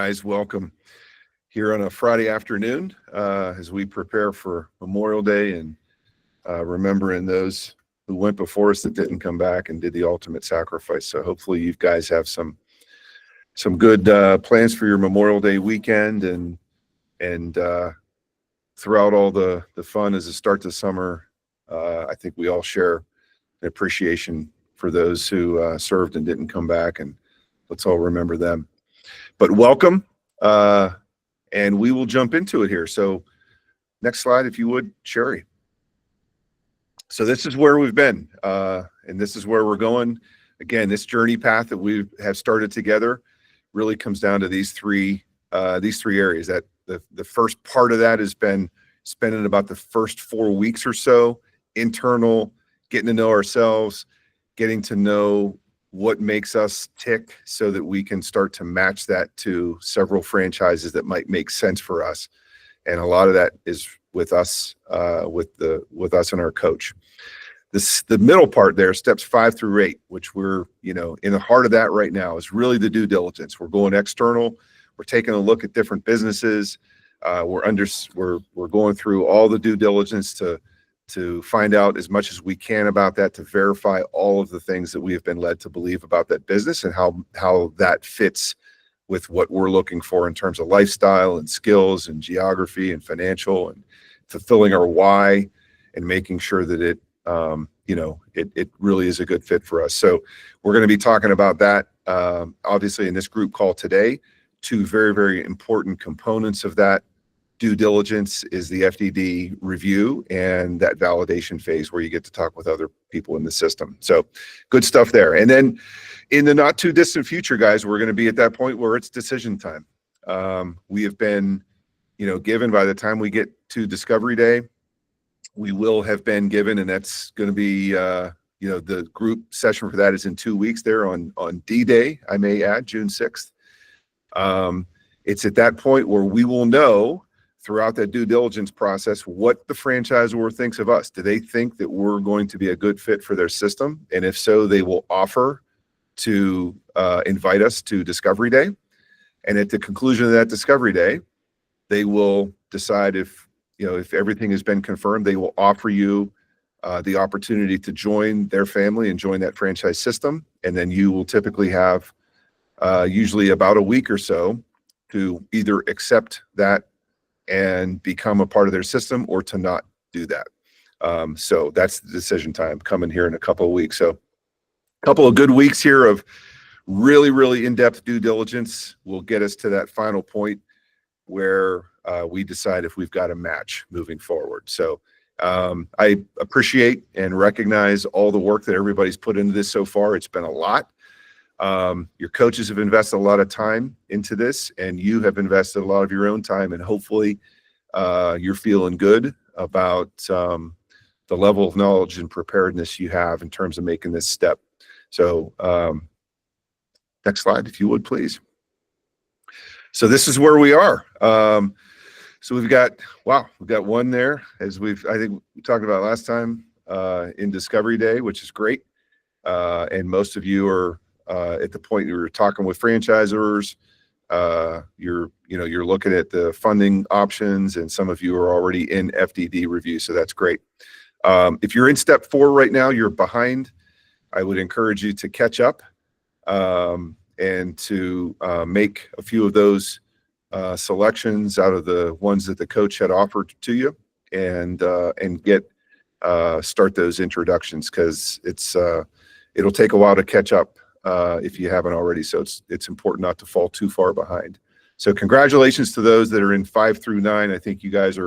Guys, welcome here on a Friday afternoon as we prepare for Memorial Day and remembering those who went before us that didn't come back and did the ultimate sacrifice. So hopefully you guys have some good plans for your Memorial Day weekend and throughout all the fun as a start to summer. I think we all share an appreciation for those who served and didn't come back, and let's all remember them. But welcome, and we will jump into it here. So next slide, if you would, Sherry. So this is where we've been, and this is where we're going. Again, this journey path that we have started together really comes down to these three areas. That the first part of that has been spending about the first 4 weeks or so, internal, getting to know ourselves, getting to know what makes us tick so that we can start to match that to several franchises that might make sense for us. And a lot of that is with us, with us and our coach. The middle part there, steps 5 through 8, which we're, in the heart of that right now, is really the due diligence. We're going external. We're taking a look at different businesses. We're going through all the due diligence to find out as much as we can about that, to verify all of the things that we have been led to believe about that business and how that fits with what we're looking for in terms of lifestyle and skills and geography and financial, and fulfilling our why and making sure that it really is a good fit for us. So we're going to be talking about that, obviously, in this group call today. 2 very, very important components of that due diligence is the FDD review and that validation phase where you get to talk with other people in the system. So good stuff there. And then in the not too distant future, guys, we're going to be at that point where it's decision time. We have been, given, by the time we get to Discovery Day, we will have been given, and that's going to be, the group session for that is in 2 weeks there on D-Day, I may add, June 6th. It's at that point where we will know throughout that due diligence process what the franchisor thinks of us. Do they think that we're going to be a good fit for their system? And if so, they will offer to invite us to Discovery Day. And at the conclusion of that Discovery Day, they will decide if everything has been confirmed, they will offer you the opportunity to join their family and join that franchise system. And then you will typically have usually about a week or so to either accept that and become a part of their system, or to not do that. So that's the decision time coming here in a couple of weeks. So a couple of good weeks here of really, really in-depth due diligence will get us to that final point where we decide if we've got a match moving forward. So I appreciate and recognize all the work that everybody's put into this so far. It's been a lot. Your coaches have invested a lot of time into this, and you have invested a lot of your own time, and hopefully you're feeling good about the level of knowledge and preparedness you have in terms of making this step. So next slide, if you would, please. So this is where we are. So we've got one there, as I think we talked about last time in Discovery Day, which is great. And most of you are at the point you were talking with franchisors. You're looking at the funding options, and some of you are already in FDD review, so that's great. If you're in step 4 right now, you're behind. I would encourage you to catch up and to make a few of those selections out of the ones that the coach had offered to you, and start those introductions, because it'll take a while to catch up if you haven't already. So it's important not to fall too far behind. So congratulations to those that are in 5 through 9. I think you guys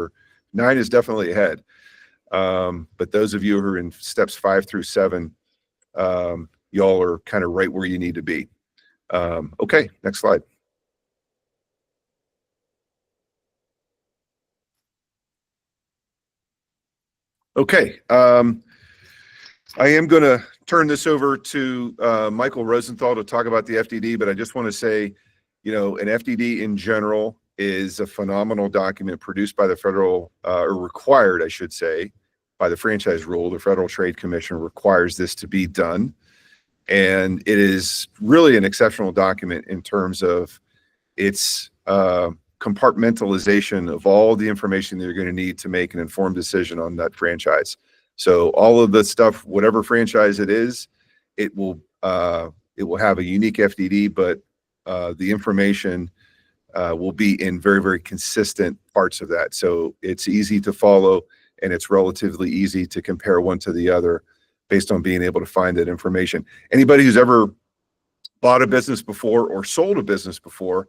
9 is definitely ahead. But those of you who are in steps 5 through 7, y'all are kind of right where you need to be. Okay, next slide. Okay, I am going to turn this over to Michael Rosenthal to talk about the FDD, but I just want to say, an FDD in general is a phenomenal document produced by the federal, or required, I should say, by the franchise rule. The Federal Trade Commission requires this to be done. And it is really an exceptional document in terms of it's compartmentalization of all the information that you're going to need to make an informed decision on that franchise. So all of the stuff, whatever franchise it is, it will have a unique FDD, but the information will be in very, very consistent parts of that. So it's easy to follow, and it's relatively easy to compare one to the other based on being able to find that information. Anybody who's ever bought a business before or sold a business before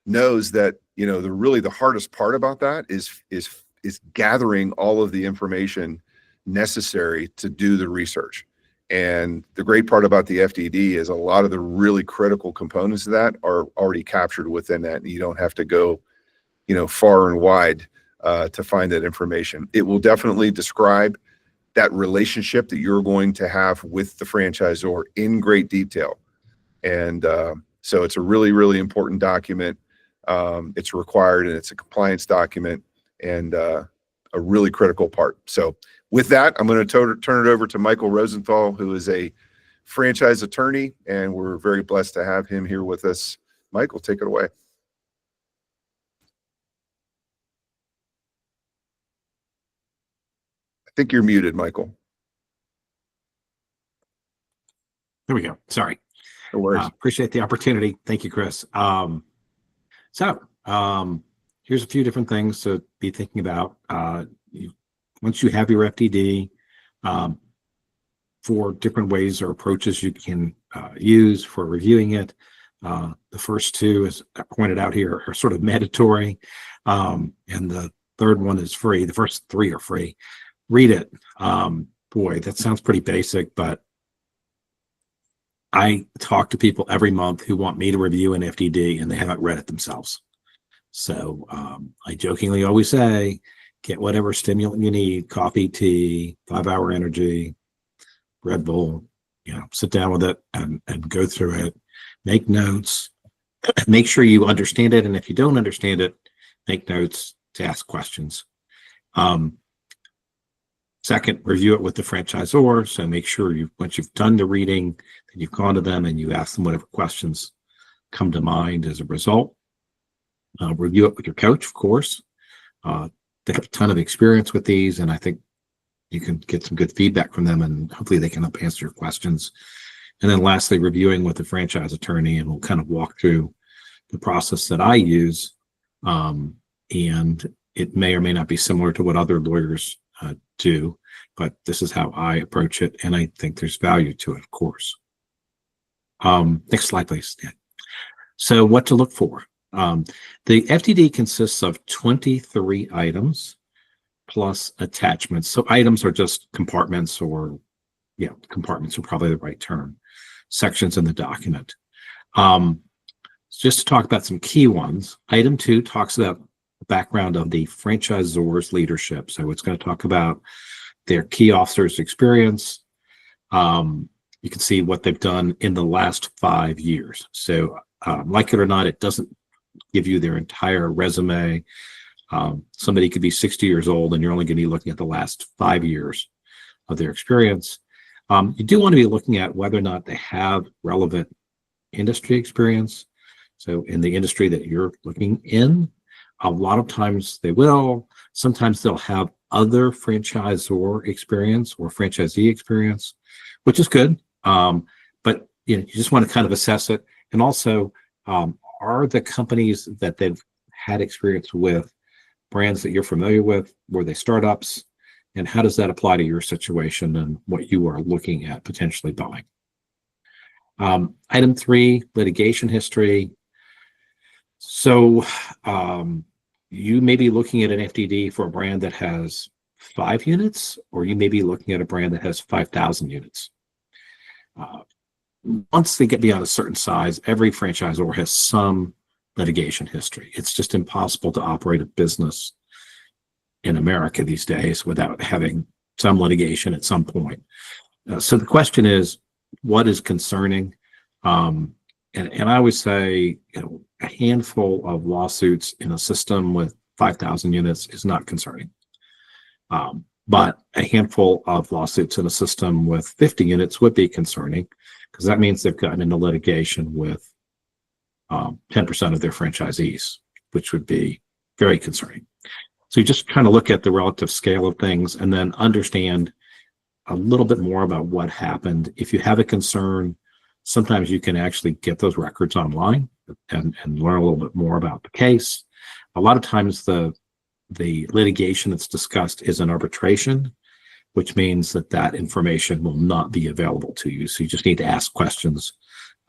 knows that, you know, the hardest part about that is gathering all of the information necessary to do the research. And the great part about the FDD is a lot of the really critical components of that are already captured within that, and you don't have to go, you know, far and wide to find that information. It will definitely describe that relationship that you're going to have with the franchisor in great detail. And so it's a really, really important document. It's required, and it's a compliance document, and a really critical part. So with that, I'm going to turn it over to Michael Rosenthal, who is a franchise attorney, and we're very blessed to have him here with us. Michael, take it away. I think you're muted, Michael. There we go. Sorry. No worries. Appreciate the opportunity. Thank you, Chris. Here's a few different things to be thinking about. Once you have your FDD, 4 different ways or approaches you can use for reviewing it. The first 2, as I pointed out here, are sort of mandatory, and the third one is free. The first 3 are free. Read it. Boy, that sounds pretty basic, but I talk to people every month who want me to review an FDD, and they haven't read it themselves. So I jokingly always say, get whatever stimulant you need, coffee, tea, 5-hour energy, Red Bull, you know, sit down with it and go through it, make notes, make sure you understand it. And if you don't understand it, make notes to ask questions. Second, review it with the franchisor. So make sure once you've done the reading, that you've gone to them and you ask them whatever questions come to mind as a result. Review it with your coach, of course. They have a ton of experience with these, and I think you can get some good feedback from them, and hopefully they can help answer your questions. And then lastly, reviewing with the franchise attorney, and we'll kind of walk through the process that I use. And it may or may not be similar to what other lawyers do, but this is how I approach it, and I think there's value to it, of course. Next slide, please. Yeah. So what to look for. The FDD consists of 23 items plus attachments. So items are just compartments, or compartments are probably the right term, sections in the document. Just to talk about some key ones, item 2 talks about the background of the franchisor's leadership. So it's going to talk about their key officers' experience. You can see what they've done in the last 5 years. So like it or not, it doesn't give you their entire resume. Somebody could be 60 years old, and you're only going to be looking at the last 5 years of their experience. You do want to be looking at whether or not they have relevant industry experience. So in the industry that you're looking in, a lot of times they will. Sometimes they'll have other franchisor experience or franchisee experience, which is good. But you just want to kind of assess it. And also, are the companies that they've had experience with brands that you're familiar with? Were they startups? And how does that apply to your situation and what you are looking at potentially buying? Item 3, litigation history. So you may be looking at an FDD for a brand that has 5 units, or you may be looking at a brand that has 5,000 units. Once they get beyond a certain size, every franchisor has some litigation history. It's just impossible to operate a business in America these days without having some litigation at some point. So the question is, what is concerning? And I always say, a handful of lawsuits in a system with 5,000 units is not concerning. But a handful of lawsuits in a system with 50 units would be concerning, because that means they've gotten into litigation with 10% of their franchisees, which would be very concerning. So you just kind of look at the relative scale of things and then understand a little bit more about what happened. If you have a concern, sometimes you can actually get those records online and learn a little bit more about the case. A lot of times the litigation that's discussed is an arbitration, which means that information will not be available to you. So you just need to ask questions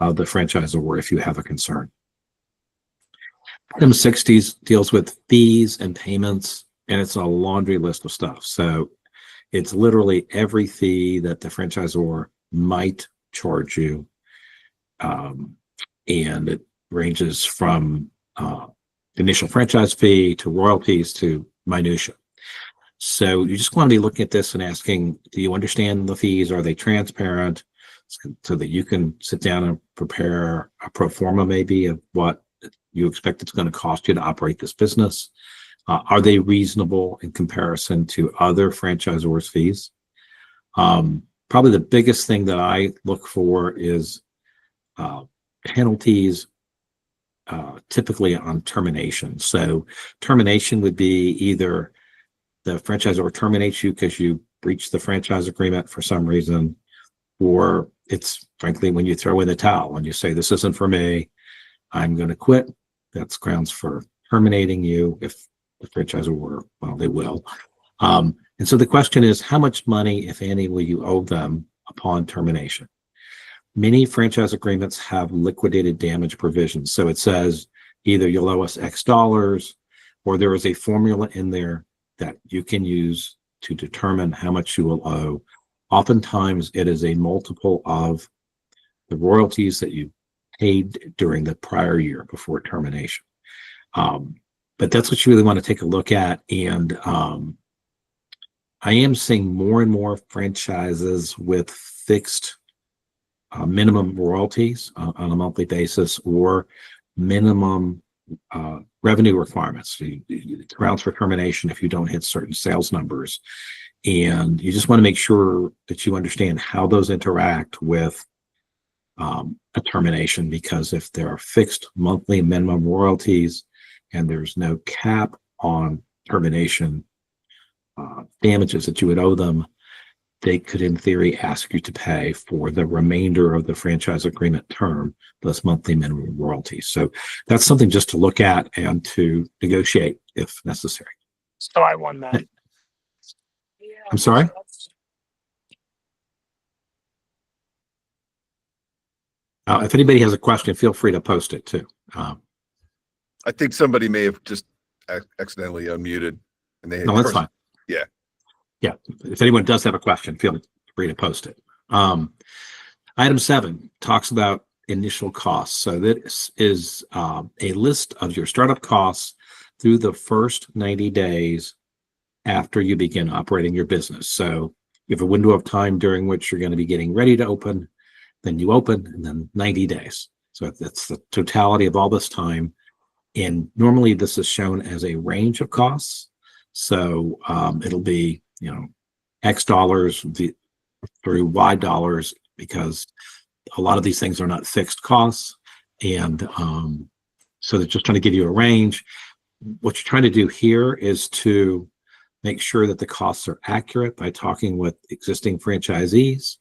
of the franchisor if you have a concern. Item 60 deals with fees and payments, and it's a laundry list of stuff. So it's literally every fee that the franchisor might charge you. And it ranges from initial franchise fee to royalties to minutia. So you just want to be looking at this and asking, do you understand the fees? Are they transparent? So that you can sit down and prepare a pro forma maybe of what you expect it's going to cost you to operate this business. Are they reasonable in comparison to other franchisors' fees? Probably the biggest thing that I look for is penalties, typically on termination. So termination would be either the franchisor terminates you because you breached the franchise agreement for some reason, or it's frankly when you throw in the towel and you say, this isn't for me, I'm going to quit. That's grounds for terminating you if the franchisor were, well, they will. And so the question is, how much money, if any, will you owe them upon termination? Many franchise agreements have liquidated damage provisions. So it says either you'll owe us X dollars, or there is a formula in there that you can use to determine how much you will owe. Oftentimes it is a multiple of the royalties that you paid during the prior year before termination. But that's what you really want to take a look at. And I am seeing more and more franchises with fixed minimum royalties on a monthly basis, or minimum revenue requirements. It's grounds for termination if you don't hit certain sales numbers. And you just want to make sure that you understand how those interact with a termination, because if there are fixed monthly minimum royalties and there's no cap on termination damages that you would owe them, they could in theory ask you to pay for the remainder of the franchise agreement term, those monthly minimum royalties. So that's something just to look at and to negotiate if necessary. So I won that. I'm sorry? If anybody has a question, feel free to post it too. I think somebody may have just accidentally unmuted, and they No, that's fine. Yeah. Yeah. If anyone does have a question, feel free to post it. Item 7 talks about initial costs. So this is a list of your startup costs through the first 90 days after you begin operating your business. So you have a window of time during which you're going to be getting ready to open, then you open, and then 90 days. So that's the totality of all this time. And normally this is shown as a range of costs. So it'll be, X dollars through Y dollars, because a lot of these things are not fixed costs. And so they're just trying to give you a range. What you're trying to do here is to make sure that the costs are accurate by talking with existing franchisees.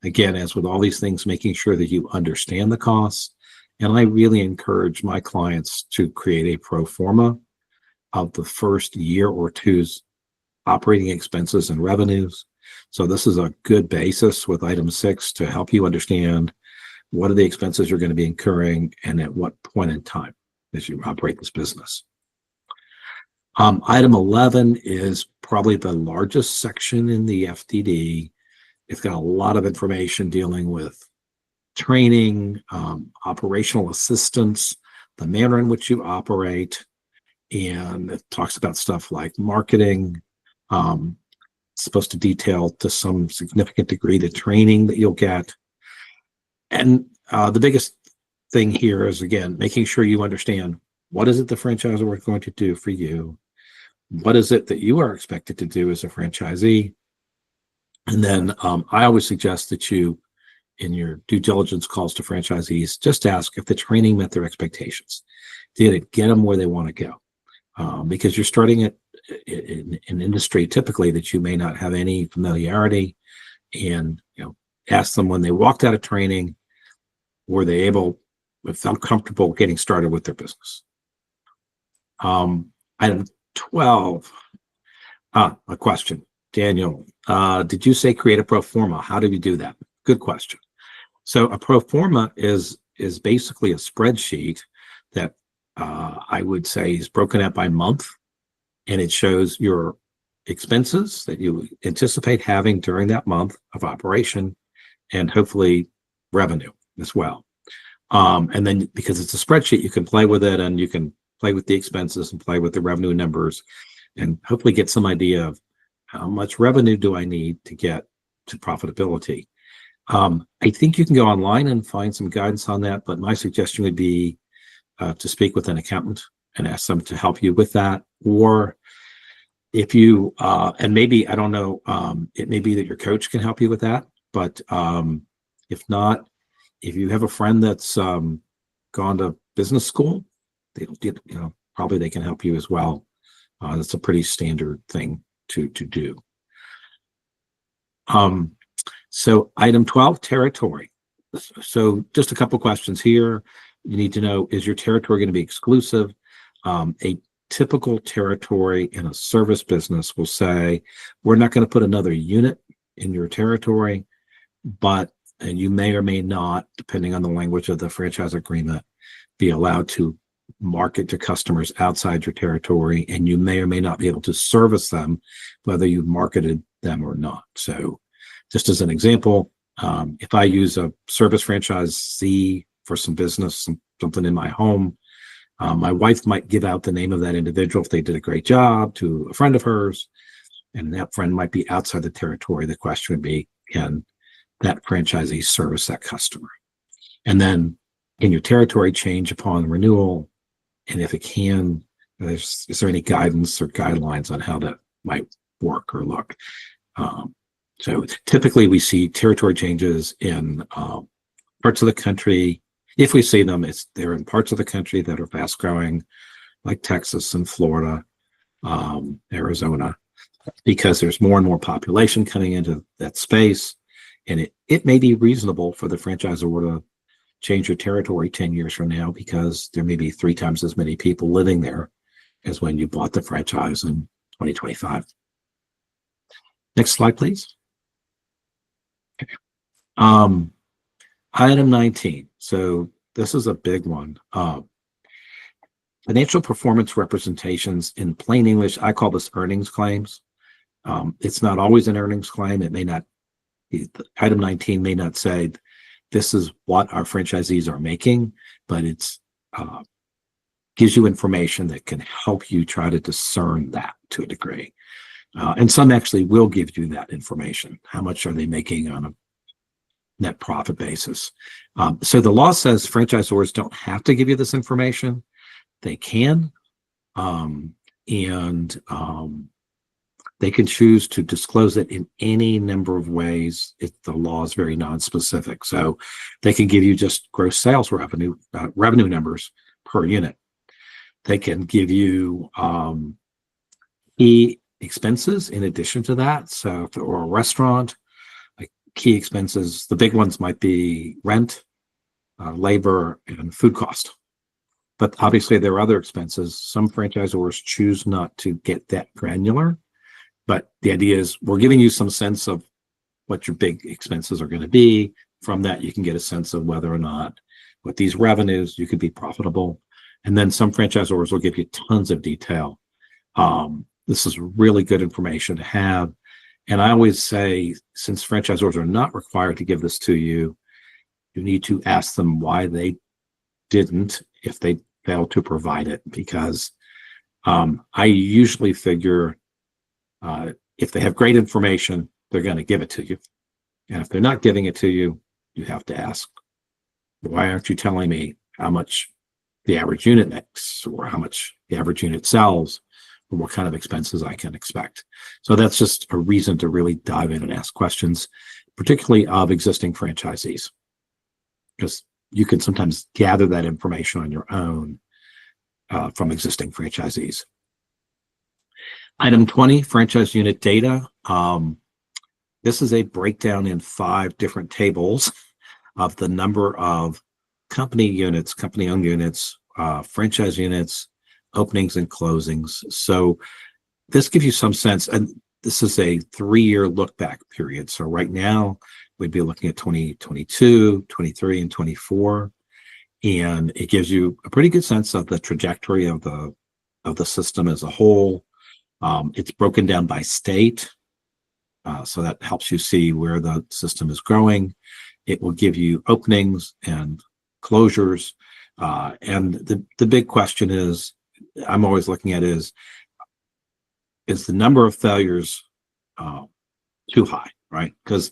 Again, as with all these things, making sure that you understand the costs. And I really encourage my clients to create a pro forma of the first year or two's operating expenses and revenues. So this is a good basis with item 6 to help you understand what are the expenses you're going to be incurring and at what point in time as you operate this business. Item 11 is probably the largest section in the FDD. It's got a lot of information dealing with training, operational assistance, the manner in which you operate, and it talks about stuff like marketing. It's supposed to detail to some significant degree the training that you'll get. And the biggest thing here is, again, making sure you understand what is it the franchisor is going to do for you, what is it that you are expected to do as a franchisee. And then I always suggest that you in your due diligence calls to franchisees, just ask if the training met their expectations. Did it get them where they want to go? Because you're starting in an industry typically that you may not have any familiarity, and ask them when they walked out of training, were they felt comfortable getting started with their business? Item 12, a question. Daniel, did you say create a pro forma? How do we do that? Good question. So a pro forma is basically a spreadsheet that I would say is broken out by month, and it shows your expenses that you anticipate having during that month of operation, and hopefully revenue as well. And then because it's a spreadsheet, you can play with it, and you can play with the expenses and play with the revenue numbers, and hopefully get some idea of how much revenue do I need to get to profitability. I think you can go online and find some guidance on that, but my suggestion would be to speak with an accountant and ask them to help you with that. Or if you, and maybe, I don't know, it may be that your coach can help you with that, but if not, if you have a friend that's gone to business school, probably they can help you as well. That's a pretty standard thing to do. So item 12, territory. So just a couple questions here. You need to know, is your territory going to be exclusive? A typical territory in a service business will say, we're not going to put another unit in your territory, and you may or may not, depending on the language of the franchise agreement, be allowed to market to customers outside your territory, and you may or may not be able to service them, whether you've marketed them or not. So just as an example, if I use a service franchisee for some business, something in my home, my wife might give out the name of that individual if they did a great job to a friend of hers, and that friend might be outside the territory. The question would be, can that franchisee service that customer? And then can your territory change upon renewal? And if it can, is there any guidance or guidelines on how that might work or look? So typically we see territory changes in parts of the country. If we see them, they're in parts of the country that are fast growing, like Texas and Florida, Arizona, because there's more and more population coming into that space. And it may be reasonable for the franchisor to change your territory 10 years from now, because there may be 3 times as many people living there as when you bought the franchise in 2025. Next slide, please. Okay. Item 19. So this is a big one. Financial performance representations. In plain English, I call this earnings claims. It's not always an earnings claim. It may not. Item 19 may not say this is what our franchisees are making, but it's gives you information that can help you try to discern that to a degree. And some actually will give you that information. How much are they making on a net profit basis? So the law says franchisors don't have to give you this information. They can, they can choose to disclose it in any number of ways if the law is very non-specific. So they can give you just gross sales revenue numbers per unit. They can give you key expenses in addition to that. So if or a restaurant, like key expenses, the big ones might be rent, labor, and food cost. But obviously there are other expenses. Some franchisors choose not to get that granular. But the idea is we're giving you some sense of what your big expenses are going to be. From that, you can get a sense of whether or not with these revenues, you could be profitable. And then some franchisors will give you tons of detail. This is really good information to have. And I always say, since franchisors are not required to give this to you, you need to ask them why they didn't if they fail to provide it. Because I usually figure if they have great information, they're going to give it to you. And if they're not giving it to you, you have to ask, why aren't you telling me how much the average unit makes, or how much the average unit sells, or what kind of expenses I can expect? So that's just a reason to really dive in and ask questions. particularly of existing franchisees, because you can sometimes gather that information on your own from existing franchisees. Item 20, franchise unit data. This is a breakdown in 5 different tables of the number of company units, company-owned units, franchise units, openings and closings. So this gives you some sense, and this is a 3-year look back period. So right now we'd be looking at 2022, 23, and 24. And it gives you a pretty good sense of the trajectory of the system as a whole. It's broken down by state. So that helps you see where the system is growing. It will give you openings and closures. And the big question is, I'm always looking at is the number of failures too high, right? Because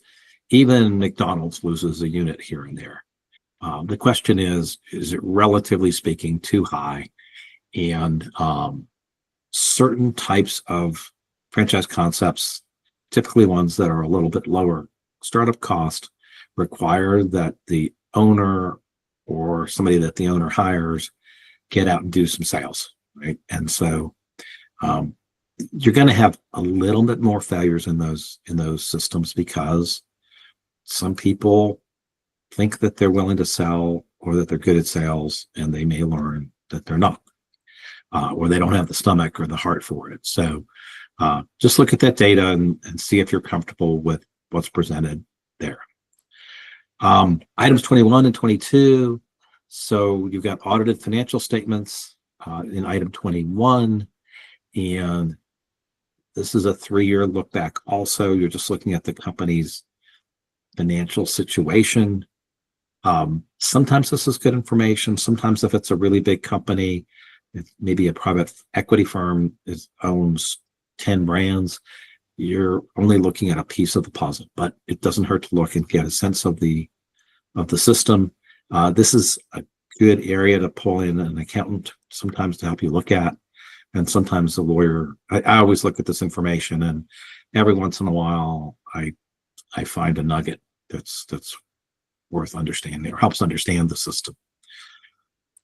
even McDonald's loses a unit here and there. The question is it relatively speaking too high? And certain types of franchise concepts, typically ones that are a little bit lower startup cost, require that the owner or somebody that the owner hires get out and do some sales, right? And so you're going to have a little bit more failures in those systems because some people think that they're willing to sell or that they're good at sales, and they may learn that they're not, or they don't have the stomach or the heart for it. So just look at that data and see if you're comfortable with what's presented there. Items 21 and 22. So you've got audited financial statements in item 21, and this is a 3-year look back. Also, you're just looking at the company's financial situation. Sometimes this is good information. Sometimes if it's a really big company, if maybe a private equity firm owns 10 brands, you're only looking at a piece of the puzzle, but it doesn't hurt to look and get a sense of the system. This is a good area to pull in an accountant sometimes to help you look at, and sometimes a lawyer. I always look at this information, and every once in a while I find a nugget that's worth understanding or helps understand the system.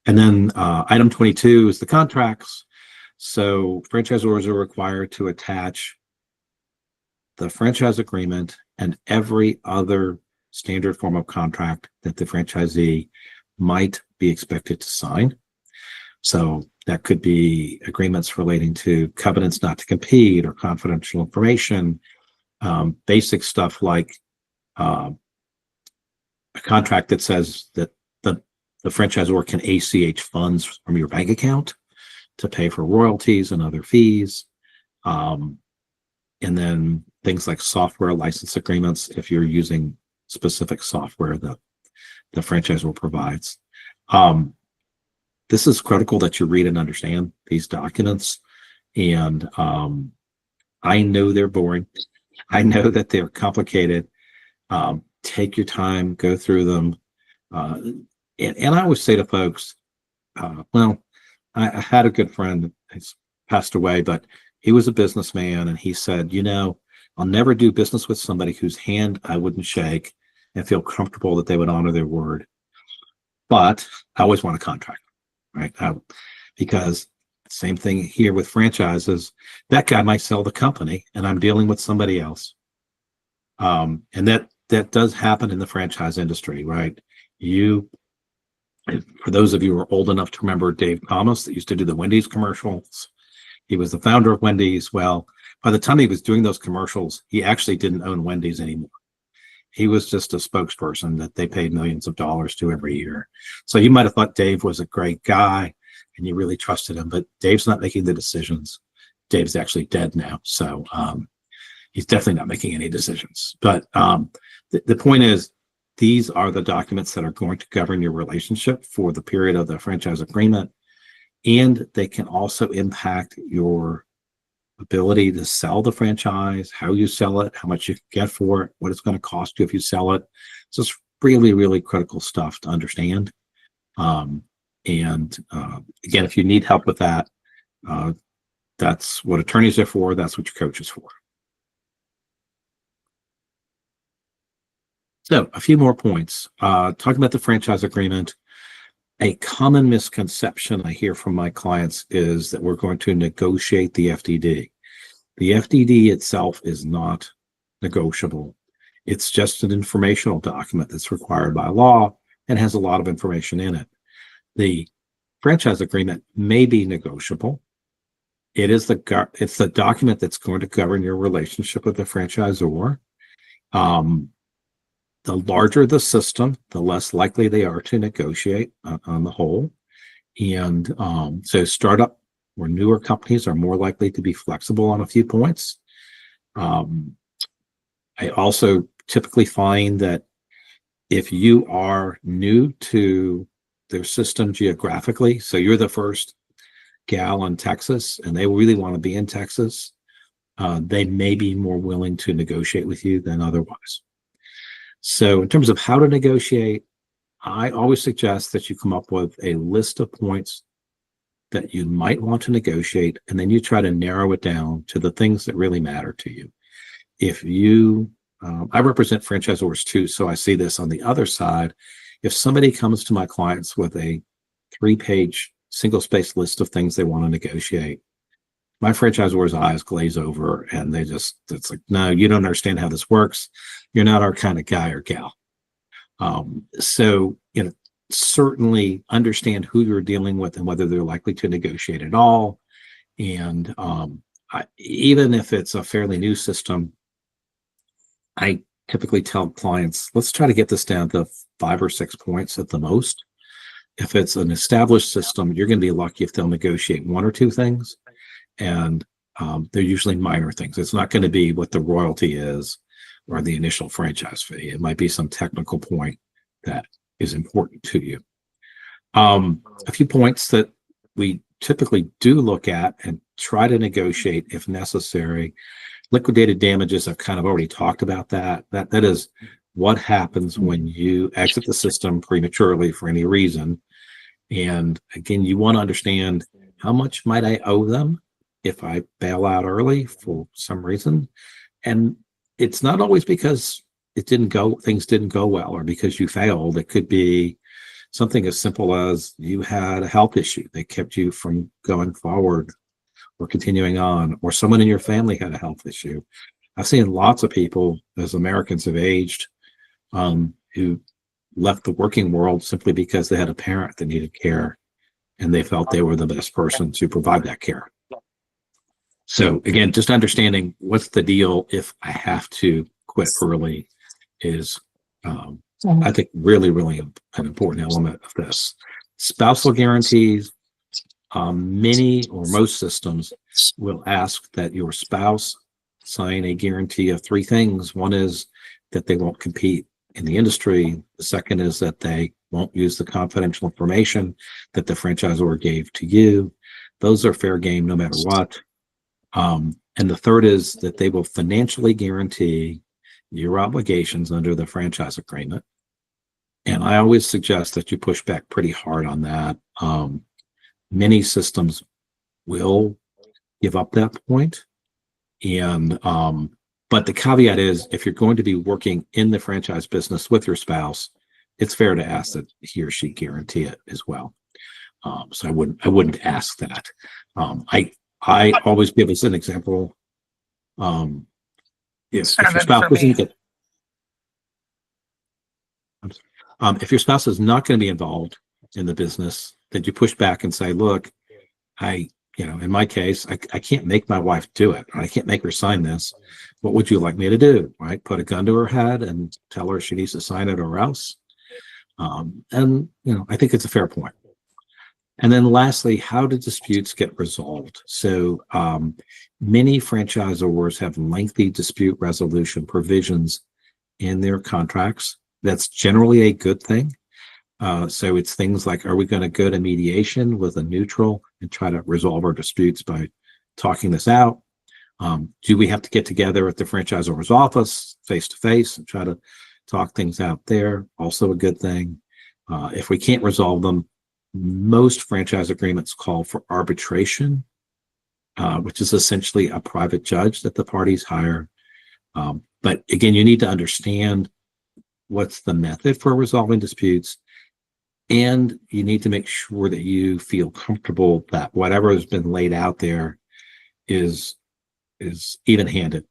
And then item 22 is the contracts. So franchisors are required to attach the franchise agreement and every other standard form of contract that the franchisee might be expected to sign. So that could be agreements relating to covenants not to compete or confidential information, basic stuff like a contract that says that the franchisor can ACH funds from your bank account to pay for royalties and other fees. And then things like software license agreements, if you're using specific software that the franchisor provides. This is critical that you read and understand these documents. And I know they're boring. I know that they're complicated. Take your time, go through them. And I always say to folks, I had a good friend, he's passed away, but he was a businessman, and he said, I'll never do business with somebody whose hand I wouldn't shake and feel comfortable that they would honor their word. But I always want a contract, right? Because same thing here with franchises, that guy might sell the company and I'm dealing with somebody else. And that does happen in the franchise industry, right? For those of you who are old enough to remember Dave Thomas that used to do the Wendy's commercials, he was the founder of Wendy's. Well, by the time he was doing those commercials, he actually didn't own Wendy's anymore. He was just a spokesperson that they paid millions of dollars to every year. So you might have thought Dave was a great guy and you really trusted him, but Dave's not making the decisions. Dave's actually dead now. So he's definitely not making any decisions. But the point is, these are the documents that are going to govern your relationship for the period of the franchise agreement. And they can also impact your ability to sell the franchise, how you sell it, how much you can get for it, what it's going to cost you if you sell it. So it's really, really critical stuff to understand. And again, if you need help with that, that's what attorneys are for. That's what your coach is for. So a few more points. Talking about the franchise agreement, a common misconception I hear from my clients is that we're going to negotiate the FDD. The FDD itself is not negotiable. It's just an informational document that's required by law and has a lot of information in it. The franchise agreement may be negotiable. It's the document that's going to govern your relationship with the franchisor. The larger the system, the less likely they are to negotiate on the whole. And so startup or newer companies are more likely to be flexible on a few points. I also typically find that if you are new to their system geographically, so you're the first gal in Texas and they really want to be in Texas, they may be more willing to negotiate with you than otherwise. So in terms of how to negotiate, I always suggest that you come up with a list of points that you might want to negotiate, and then you try to narrow it down to the things that really matter to you. If you, I represent franchisors too, so I see this on the other side. If somebody comes to my clients with a 3-page single-space list of things they want to negotiate, my franchisor's eyes glaze over and it's like, no, you don't understand how this works. You're not our kind of guy or gal. So, certainly understand who you're dealing with and whether they're likely to negotiate at all. And even if it's a fairly new system, I typically tell clients, let's try to get this down to 5 or 6 points at the most. If it's an established system, you're going to be lucky if they'll negotiate 1 or 2 things. And they're usually minor things. It's not going to be what the royalty is or the initial franchise fee. It might be some technical point that is important to you. A few points that we typically do look at and try to negotiate if necessary. Liquidated damages, I've kind of already talked about that. That is what happens when you exit the system prematurely for any reason. And again, you want to understand, how much might I owe them if I bail out early for some reason? And it's not always because things didn't go well or because you failed. It could be something as simple as you had a health issue that kept you from going forward or continuing on, or someone in your family had a health issue. I've seen lots of people, as Americans have aged, who left the working world simply because they had a parent that needed care and they felt they were the best person to provide that care. So again, just understanding what's the deal if I have to quit early is, I think, really, really an important element of this. Spousal guarantees, many or most systems will ask that your spouse sign a guarantee of 3 things. One is that they won't compete in the industry. The second is that they won't use the confidential information that the franchisor gave to you. Those are fair game no matter what. And the third is that they will financially guarantee your obligations under the franchise agreement. And I always suggest that you push back pretty hard on that. Many systems will give up that point. And but the caveat is, if you're going to be working in the franchise business with your spouse, it's fair to ask that he or she guarantee it as well. So I wouldn't ask that. I always give as an example, if your spouse doesn't get, if your spouse is not going to be involved in the business, then you push back and say, look, in my case, I can't make my wife do it. I can't make her sign this. What would you like me to do? Right? Put a gun to her head and tell her she needs to sign it or else. And I think it's a fair point. And then lastly, how do disputes get resolved? So many franchisors have lengthy dispute resolution provisions in their contracts. That's generally a good thing. So it's things like, are we going to go to mediation with a neutral and try to resolve our disputes by talking this out? Do we have to get together at the franchisor's office face to face and try to talk things out there? Also a good thing. If we can't resolve them, most franchise agreements call for arbitration, which is essentially a private judge that the parties hire. But again, you need to understand what's the method for resolving disputes, and you need to make sure that you feel comfortable that whatever has been laid out there is even-handed,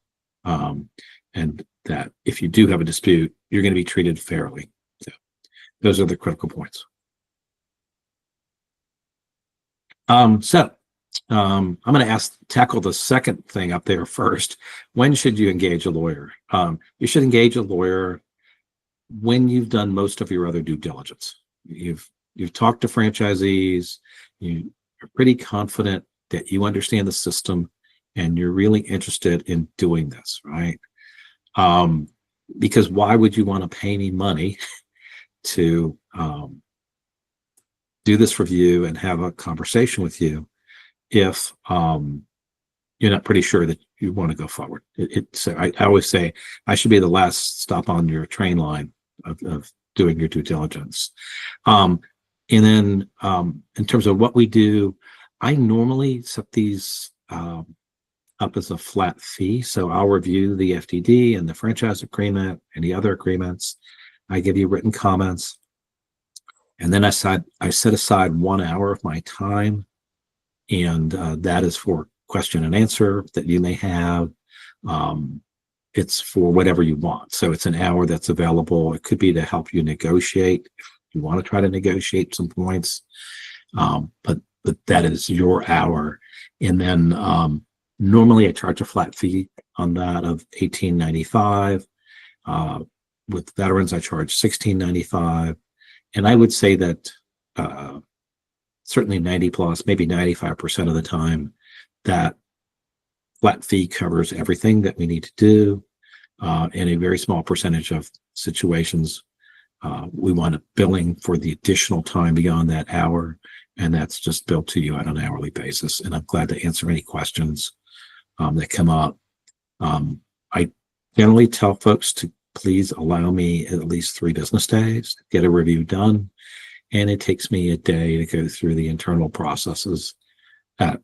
and that if you do have a dispute, you're going to be treated fairly. So those are the critical points. I'm going to tackle the second thing up there first. When should you engage a lawyer? You should engage a lawyer when you've done most of your other due diligence. You've talked to franchisees, you are pretty confident that you understand the system and you're really interested in doing this, right? Because why would you want to pay me money to do this review and have a conversation with you if you're not pretty sure that you want to go forward? So I always say I should be the last stop on your train line of doing your due diligence. And then in terms of what we do, I normally set these up as a flat fee. So I'll review the FDD and the franchise agreement and the other agreements. I give you written comments. And then I set aside 1 hour of my time. And that is for question and answer that you may have. It's for whatever you want. So it's an hour that's available. It could be to help you negotiate if you want to try to negotiate some points. But that is your hour. And then normally I charge a flat fee on that of $18.95. With veterans, I charge $16.95. And I would say that certainly 90 plus, maybe 95% of the time, that flat fee covers everything that we need to do. In a very small percentage of situations, we want a billing for the additional time beyond that hour, and that's just billed to you on an hourly basis. And I'm glad to answer any questions that come up. I generally tell folks to please allow me at least 3 business days to get a review done. And it takes me a day to go through the internal processes at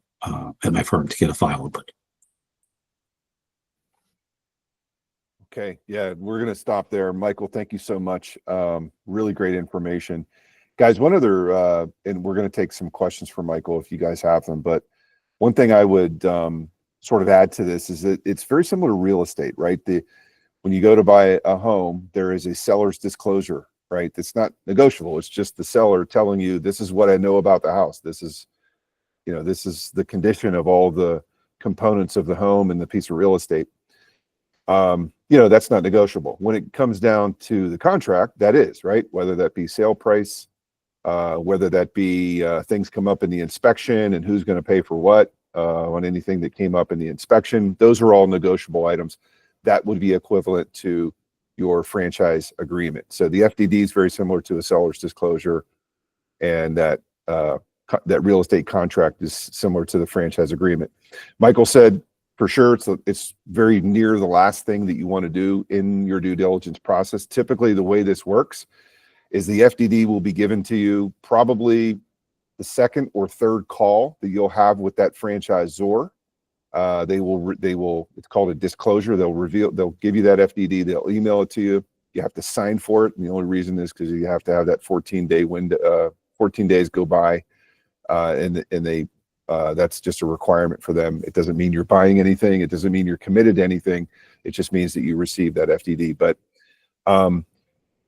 my firm to get a file open. Okay. Yeah, we're going to stop there. Michael, thank you so much. Really great information. Guys, one other, and we're going to take some questions from Michael if you guys have them, but one thing I would sort of add to this is that it's very similar to real estate, right? When you go to buy a home, there is a seller's disclosure, right? It's not negotiable. It's just the seller telling you, this is what I know about the house. This is the condition of all the components of the home and the piece of real estate. That's not negotiable. When it comes down to the contract, that is, right? Whether that be sale price, whether that be things come up in the inspection and who's going to pay for what on anything that came up in the inspection, those are all negotiable items. That would be equivalent to your franchise agreement. So the FDD is very similar to a seller's disclosure, and that real estate contract is similar to the franchise agreement. Michael said, for sure, it's very near the last thing that you want to do in your due diligence process. Typically, the way this works is the FDD will be given to you probably the second or third call that you'll have with that franchisor. They will, it's called a disclosure. They'll give you that FDD. They'll email it to you. You have to sign for it. And the only reason is because you have to have that 14-day window, 14 days go by. And they, that's just a requirement for them. It doesn't mean you're buying anything. It doesn't mean you're committed to anything. It just means that you receive that FDD. But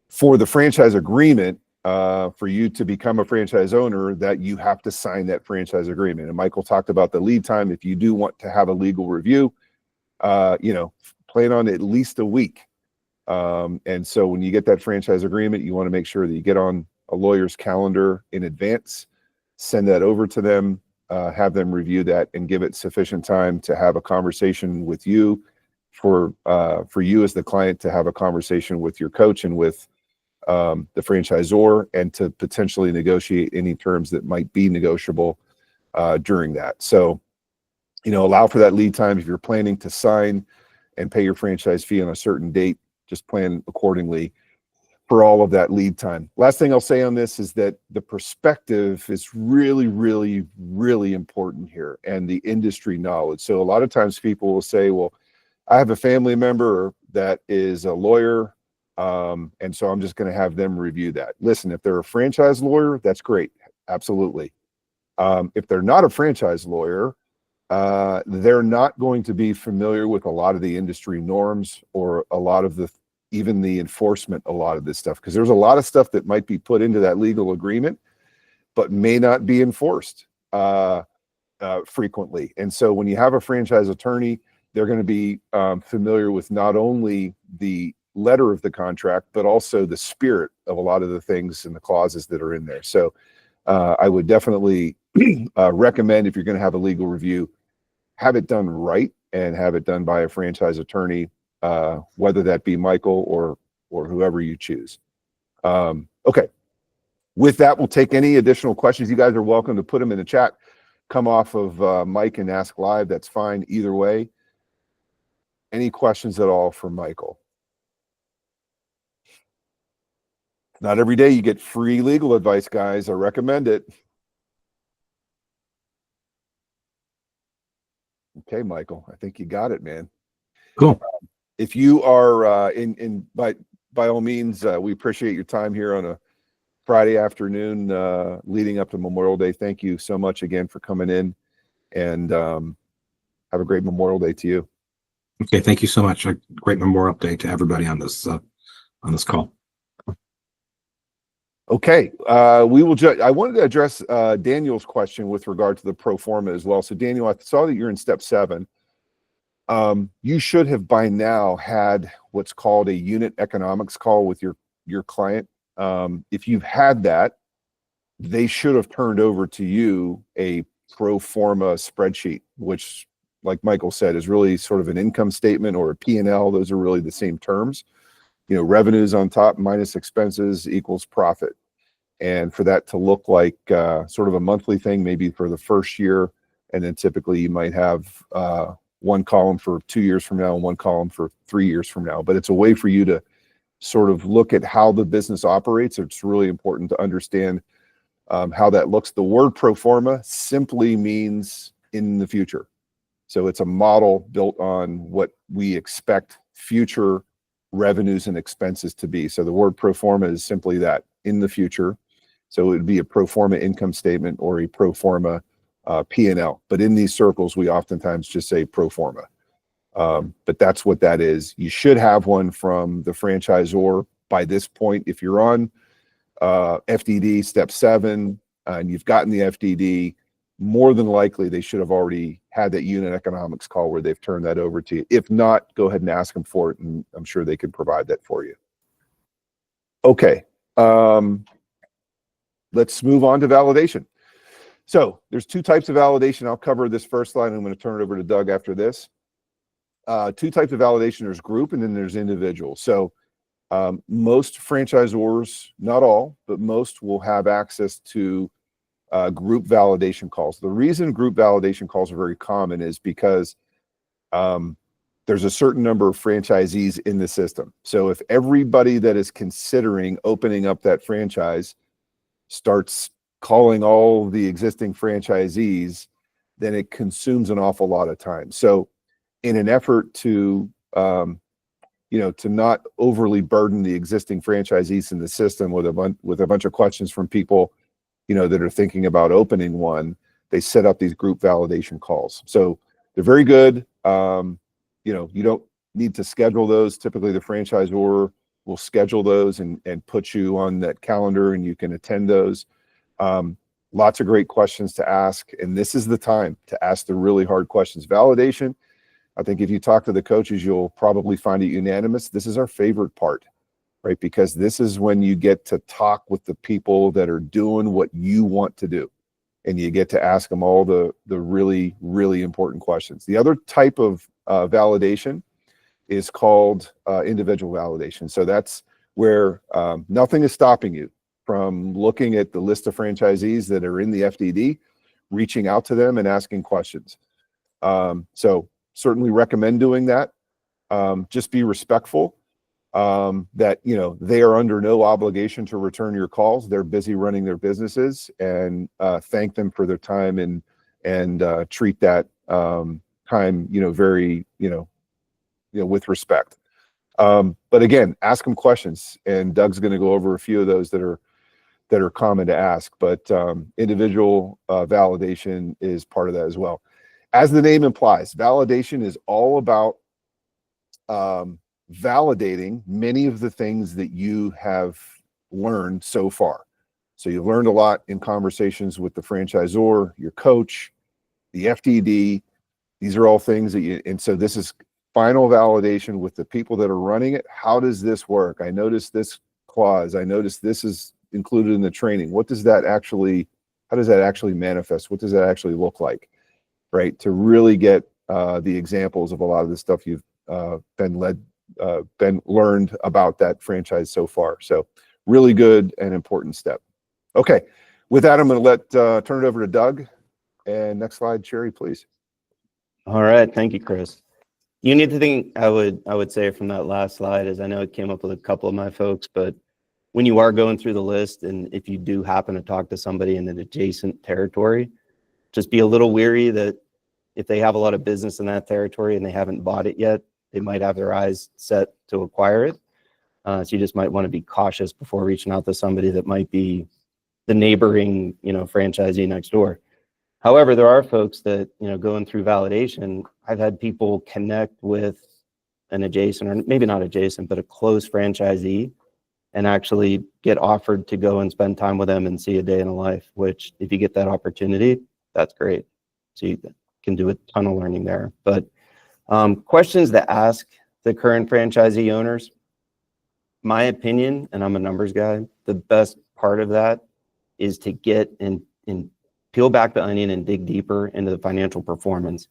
for the franchise agreement, for you to become a franchise owner, that you have to sign that franchise agreement. And Michael talked about the lead time. If you do want to have a legal review, plan on at least a week. And so when you get that franchise agreement, you want to make sure that you get on a lawyer's calendar in advance, send that over to them, have them review that, and give it sufficient time to have a conversation with you, for you as the client to have a conversation with your coach and with the franchisor, and to potentially negotiate any terms that might be negotiable during that. So, allow for that lead time. If you're planning to sign and pay your franchise fee on a certain date, just plan accordingly for all of that lead time. Last thing I'll say on this is that the perspective is really, really, really important here, and the industry knowledge. So a lot of times people will say, well, I have a family member that is a lawyer, And so I'm just going to have them review that. Listen, if they're a franchise lawyer, that's great. Absolutely. If they're not a franchise lawyer, they're not going to be familiar with a lot of the industry norms or a lot of even the enforcement, a lot of this stuff, because there's a lot of stuff that might be put into that legal agreement, but may not be enforced frequently. And so when you have a franchise attorney, they're going to be familiar with not only the letter of the contract, but also the spirit of a lot of the things and the clauses that are in there. So I would definitely recommend, if you're going to have a legal review, have it done right and have it done by a franchise attorney, whether that be Michael or whoever you choose. Okay. With that, we'll take any additional questions. You guys are welcome to put them in the chat. Come off of Mike and ask live. That's fine either way. Any questions at all for Michael? Not every day you get free legal advice, guys. I recommend it. Okay, Michael, I think you got it, man. Cool. If you are by all means, we appreciate your time here on a Friday afternoon leading up to Memorial Day. Thank you so much again for coming in, and have a great Memorial Day to you. Okay, thank you so much. A great Memorial Day to everybody on this call. Okay, we will. I wanted to address Daniel's question with regard to the pro forma as well. So, Daniel, I saw that you're in step 7. You should have by now had what's called a unit economics call with your client. If you've had that, they should have turned over to you a pro forma spreadsheet, which, like Michael said, is really sort of an income statement or a P&L. Those are really the same terms. Revenues on top minus expenses equals profit. And for that to look like sort of a monthly thing, maybe for the first year, and then typically you might have one column for 2 years from now and one column for 3 years from now. But it's a way for you to sort of look at how the business operates. It's really important to understand how that looks. The word pro forma simply means in the future. So it's a model built on what we expect future revenues and expenses to be. So the word pro forma is simply that, in the future. So it would be a pro forma income statement or a pro forma P&L. But in these circles, we oftentimes just say pro forma. But that's what that is. You should have one from the franchisor by this point. If you're on FDD step 7 and you've gotten the FDD, more than likely they should have already had that unit economics call where they've turned that over to you. If not, go ahead and ask them for it, and I'm sure they can provide that for you. Okay, let's move on to validation. So there's 2 types of validation. I'll cover this first line. I'm going to turn it over to Doug after this. 2 types of validation. There's group and then there's individual. So most franchisors, not all, but most, will have access to group validation calls. The reason group validation calls are very common is because there's a certain number of franchisees in the system. So if everybody that is considering opening up that franchise starts calling all the existing franchisees, then it consumes an awful lot of time. So in an effort to to not overly burden the existing franchisees in the system with a bunch of questions from people that are thinking about opening one, they set up these group validation calls. So they're very good. You don't need to schedule those. Typically the franchisor will schedule those and put you on that calendar, and you can attend those. Lots of great questions to ask, and this is the time to ask the really hard questions. Validation, I think if you talk to the coaches, you'll probably find it unanimous. This is our favorite part, right? Because this is when you get to talk with the people that are doing what you want to do, and you get to ask them all the really, really important questions. The other type of validation is called individual validation. So that's where nothing is stopping you from looking at the list of franchisees that are in the FDD, reaching out to them and asking questions. So certainly recommend doing that. Just be respectful that they are under no obligation to return your calls. They're busy running their businesses, and thank them for their time and treat that time very with respect. But again, ask them questions, and Doug's going to go over a few of those that are common to ask. But individual validation is part of that as well. As the name implies, validation is all about validating many of the things that you have learned so far. So you've learned a lot in conversations with the franchisor, your coach, the FDD. These are all things that and so this is final validation with the people that are running it. How does this work? I noticed this clause. I noticed this is included in the training. How does that actually manifest? What does that actually look like? Right? To really get the examples of a lot of the stuff you've been learned about that franchise so far. So really good and important step. Okay, with that, I'm going to turn it over to Doug. And next slide, Sherry, please. All right, thank you, Chris. You need to think, I would say from that last slide, is I know it came up with a couple of my folks, but when you are going through the list, and if you do happen to talk to somebody in an adjacent territory, just be a little weary that if they have a lot of business in that territory and they haven't bought it yet, they might have their eyes set to acquire it. So you just might want to be cautious before reaching out to somebody that might be the neighboring, franchisee next door. However, there are folks that, going through validation, I've had people connect with an adjacent, or maybe not adjacent, but a close franchisee, and actually get offered to go and spend time with them and see a day in a life, which if you get that opportunity, that's great. So you can do a ton of learning there. But questions to ask the current franchisee owners, my opinion, and I'm a numbers guy, the best part of that is to get and peel back the onion and dig deeper into the financial performance.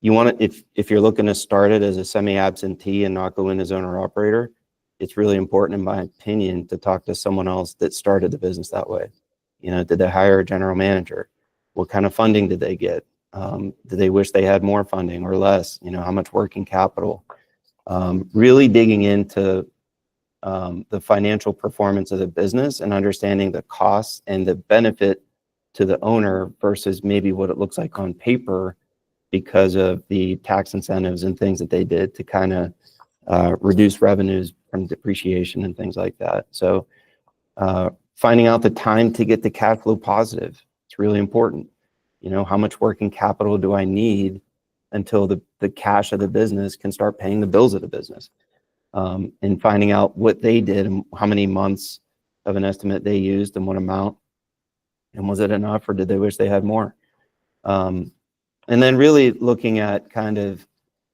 You want to, if you're looking to start it as a semi-absentee and not go in as owner operator, it's really important, in my opinion, to talk to someone else that started the business that way. Did they hire a general manager? What kind of funding did they get? Did they wish they had more funding or less? How much working capital? Really digging into the financial performance of the business and understanding the costs and the benefit to the owner versus maybe what it looks like on paper because of the tax incentives and things that they did to kind of reduce revenues from depreciation and things like that. So finding out the time to get the cash flow positive, it's really important. How much working capital do I need until the cash of the business can start paying the bills of the business? And finding out what they did and how many months of an estimate they used and what amount, and was it enough or did they wish they had more? And then really looking at kind of,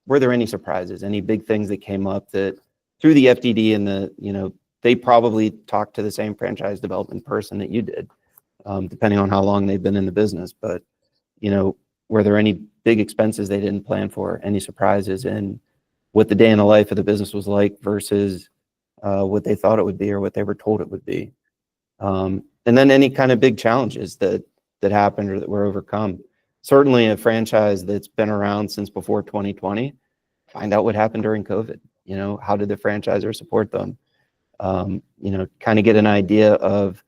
were there any surprises, any big things that came up that through the FDD and they probably talked to the same franchise development person that you did, depending on how long they've been in the business. But, were there any big expenses they didn't plan for, any surprises in what the day in the life of the business was like versus what they thought it would be or what they were told it would be? And then any kind of big challenges that happened or that were overcome. Certainly a franchise that's been around since before 2020, find out what happened during COVID. How did the franchisor support them? Kind of get an idea of,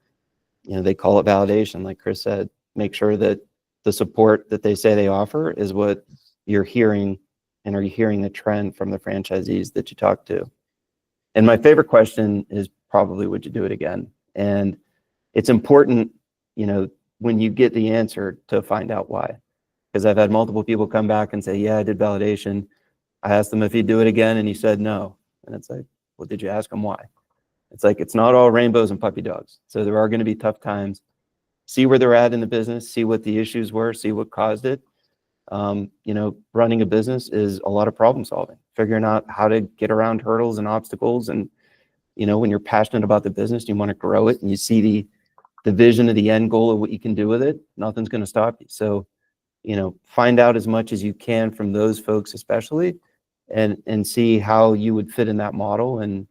they call it validation, like Chris said, make sure that the support that they say they offer is what you're hearing, and are you hearing the trend from the franchisees that you talk to? And my favorite question is probably, would you do it again? And it's important, when you get the answer, to find out why. Because I've had multiple people come back and say, yeah, I did validation. I asked them if he'd do it again, and he said no. And it's like, well, did you ask him why? It's like, it's not all rainbows and puppy dogs. So there are going to be tough times. See where they're at in the business, see what the issues were, see what caused it. Running a business is a lot of problem solving, figuring out how to get around hurdles and obstacles. And, when you're passionate about the business, you want to grow it, and you see the vision of the end goal of what you can do with it, nothing's going to stop you. So, find out as much as you can from those folks, especially, and see how you would fit in that model and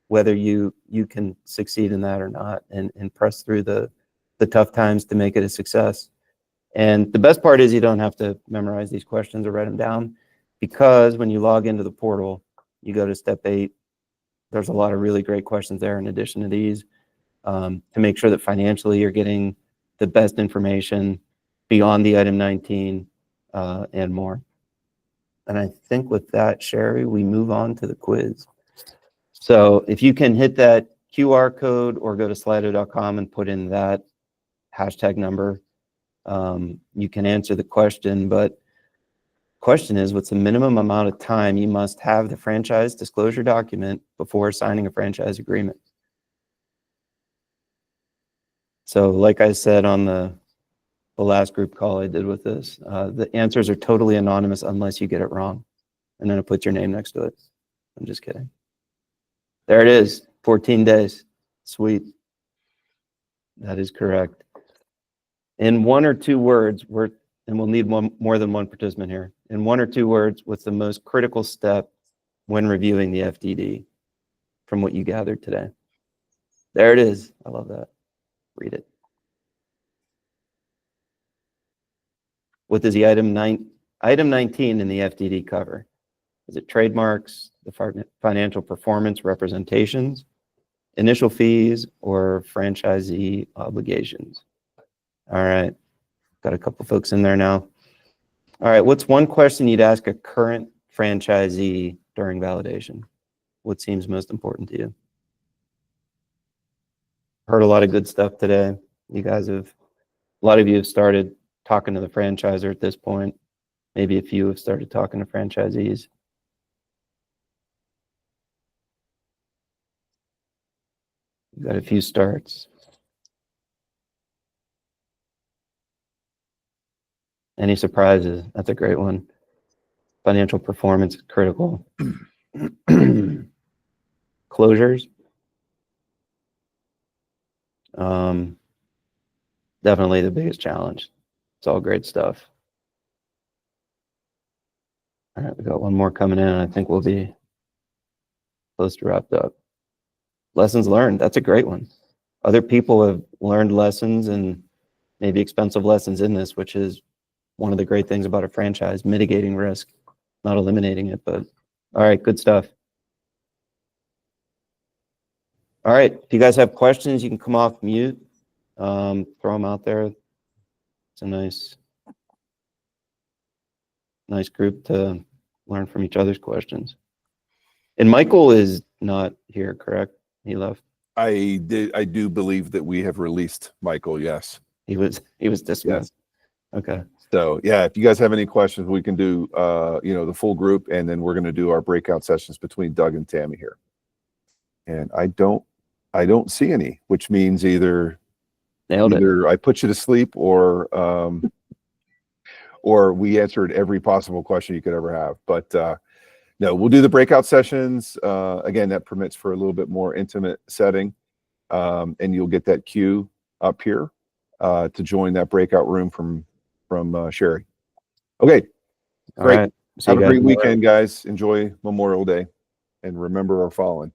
whether you can succeed in that or not, and press through the tough times to make it a success. And the best part is you don't have to memorize these questions or write them down, because when you log into the portal, you go to step 8, there's a lot of really great questions there in addition to these, to make sure that financially you're getting the best information beyond the item 19 and more. And I think with that, Sherry, we move on to the quiz. So if you can hit that QR code or go to slido.com and put in that hashtag number, you can answer the question. But question is, what's the minimum amount of time you must have the franchise disclosure document before signing a franchise agreement? So like I said on the last group call I did with this, the answers are totally anonymous unless you get it wrong. And then it puts your name next to it. I'm just kidding. There it is, 14 days. Sweet. That is correct. In 1 or 2 words, and we'll need more than one participant here. In 1 or 2 words, what's the most critical step when reviewing the FDD from what you gathered today? There it is. I love that. Read it. What does the item 19 in the FDD cover? Is it trademarks, the financial performance representations, initial fees, or franchisee obligations? All right. Got a couple folks in there now. All right. What's one question you'd ask a current franchisee during validation? What seems most important to you? Heard a lot of good stuff today. A lot of you have started talking to the franchisor at this point. Maybe a few have started talking to franchisees. We've got a few starts. Any surprises? That's a great one. Financial performance is critical. Closures. Definitely the biggest challenge. It's all great stuff. All right, we got one more coming in, and I think we'll be close to wrapped up. Lessons learned. That's a great one. Other people have learned lessons, and maybe expensive lessons in this, which is one of the great things about a franchise, mitigating risk, not eliminating it. But all right, good stuff. All right, if you guys have questions, you can come off mute, throw them out there. It's a nice group to learn from each other's questions. And Michael is not here, correct? He left. I do believe that we have released Michael. Yes. He was dismissed. Yes. Okay. So yeah, if you guys have any questions, we can do, the full group, and then we're going to do our breakout sessions between Doug and Tammy here. And I don't see any, which means either I put you to sleep or we answered every possible question you could ever have. But no, we'll do the breakout sessions. Again, that permits for a little bit more intimate setting. And you'll get that cue up here to join that breakout room from Sherry. Okay, great. All right. Have a great weekend, guys. Enjoy Memorial Day, and remember our fallen.